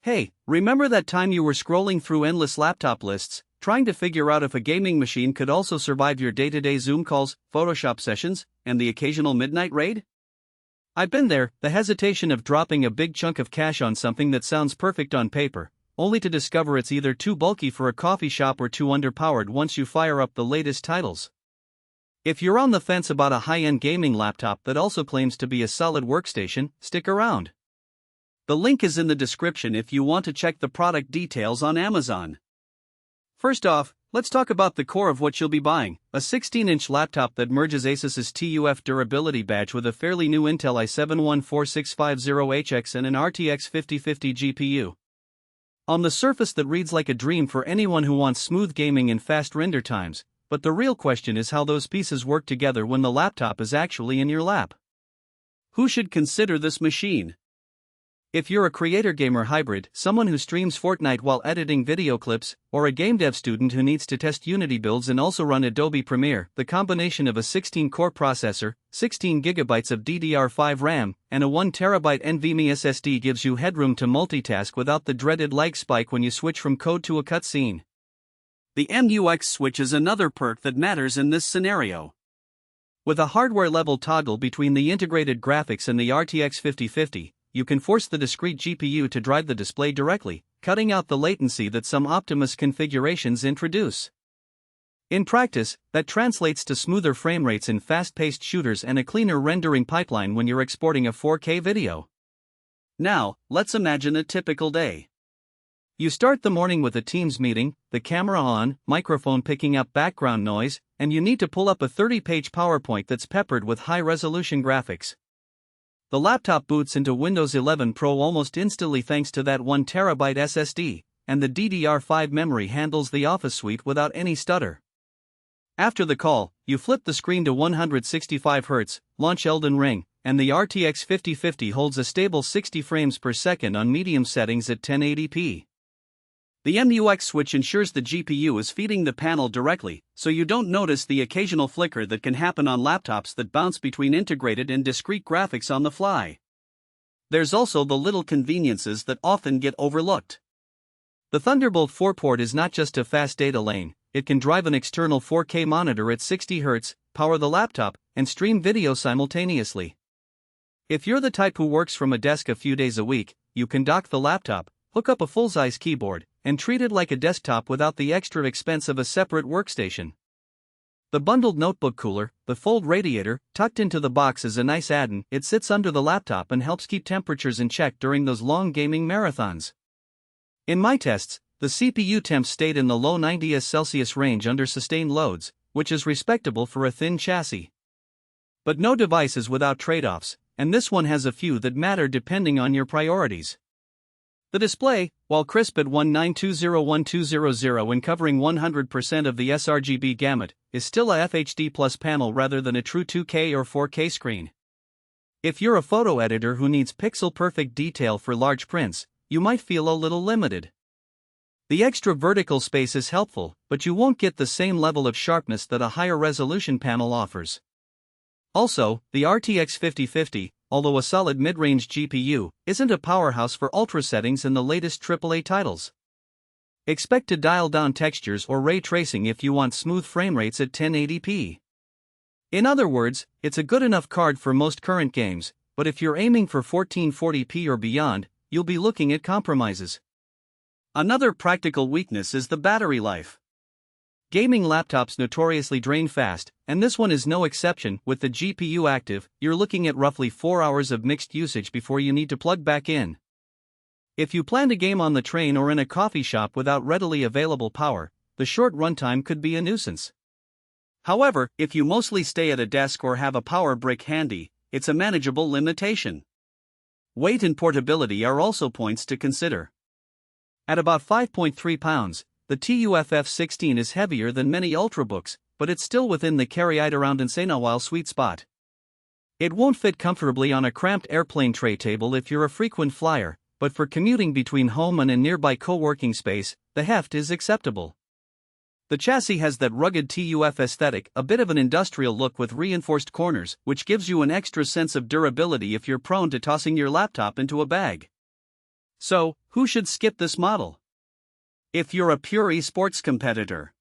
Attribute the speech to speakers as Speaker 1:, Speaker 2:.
Speaker 1: Hey, remember that time you were scrolling through endless laptop lists, trying to figure out if a gaming machine could also survive your day-to-day Zoom calls, Photoshop sessions, and the occasional midnight raid? I've been there, the hesitation of dropping a big chunk of cash on something that sounds perfect on paper, only to discover it's either too bulky for a coffee shop or too underpowered once you fire up the latest titles. If you're on the fence about a high-end gaming laptop that also claims to be a solid workstation, stick around. The link is in the description if you want to check the product details on Amazon. First off, let's talk about the core of what you'll be buying, a 16-inch laptop that merges ASUS's TUF durability badge with a fairly new Intel i7-14650HX and an RTX 5050 GPU. On the surface that reads like a dream for anyone who wants smooth gaming and fast render times, but the real question is how those pieces work together when the laptop is actually in your lap. Who should consider this machine? If you're a creator-gamer hybrid, someone who streams Fortnite while editing video clips, or a game dev student who needs to test Unity builds and also run Adobe Premiere, the combination of a 16-core processor, 16GB of DDR5 RAM, and a 1TB NVMe SSD gives you headroom to multitask without the dreaded lag spike when you switch from code to a cutscene. The MUX switch is another perk that matters in this scenario. With a hardware-level toggle between the integrated graphics and the RTX 5050, you can force the discrete GPU to drive the display directly, cutting out the latency that some Optimus configurations introduce. In practice, that translates to smoother frame rates in fast-paced shooters and a cleaner rendering pipeline when you're exporting a 4K video. Now, let's imagine a typical day. You start the morning with a Teams meeting, the camera on, microphone picking up background noise, and you need to pull up a 30-page PowerPoint that's peppered with high-resolution graphics. The laptop boots into Windows 11 Pro almost instantly thanks to that 1TB SSD, and the DDR5 memory handles the Office suite without any stutter. After the call, you flip the screen to 165Hz, launch Elden Ring, and the RTX 5050 holds a stable 60 frames per second on medium settings at 1080p. The MUX switch ensures the GPU is feeding the panel directly, so you don't notice the occasional flicker that can happen on laptops that bounce between integrated and discrete graphics on the fly. There's also the little conveniences that often get overlooked. The Thunderbolt 4 port is not just a fast data lane, it can drive an external 4K monitor at 60Hz, power the laptop, and stream video simultaneously. If you're the type who works from a desk a few days a week, you can dock the laptop, hook up a full-size keyboard, and treat it like a desktop without the extra expense of a separate workstation. The bundled notebook cooler, the fold radiator, tucked into the box is a nice add-on. It sits under the laptop and helps keep temperatures in check during those long gaming marathons. In my tests, the CPU temps stayed in the low 90s Celsius range under sustained loads, which is respectable for a thin chassis. But no device is without trade-offs, and this one has a few that matter depending on your priorities. The display, while crisp at 1920x1200 and covering 100% of the sRGB gamut, is still a FHD Plus panel rather than a true 2K or 4K screen. If you're a photo editor who needs pixel-perfect detail for large prints, you might feel a little limited. The extra vertical space is helpful, but you won't get the same level of sharpness that a higher resolution panel offers. Also, the RTX 5050, although a solid mid-range GPU, isn't a powerhouse for ultra settings in the latest AAA titles. Expect to dial down textures or ray tracing if you want smooth frame rates at 1080p. In other words, it's a good enough card for most current games, but if you're aiming for 1440p or beyond, you'll be looking at compromises. Another practical weakness is the battery life. Gaming laptops notoriously drain fast, and this one is no exception. With the GPU active, you're looking at roughly 4 hours of mixed usage before you need to plug back in. If you plan to game on the train or in a coffee shop without readily available power, the short runtime could be a nuisance. However, if you mostly stay at a desk or have a power brick handy, it's a manageable limitation. Weight and portability are also points to consider. At about 5.3 pounds, the TUF F16 is heavier than many ultrabooks, but it's still within the carry-it-around-and-say-no-while sweet spot. It won't fit comfortably on a cramped airplane tray table if you're a frequent flyer, but for commuting between home and a nearby co-working space, the heft is acceptable. The chassis has that rugged TUF aesthetic, a bit of an industrial look with reinforced corners, which gives you an extra sense of durability if you're prone to tossing your laptop into a bag. So, who should skip this model? If you're a pure esports competitor,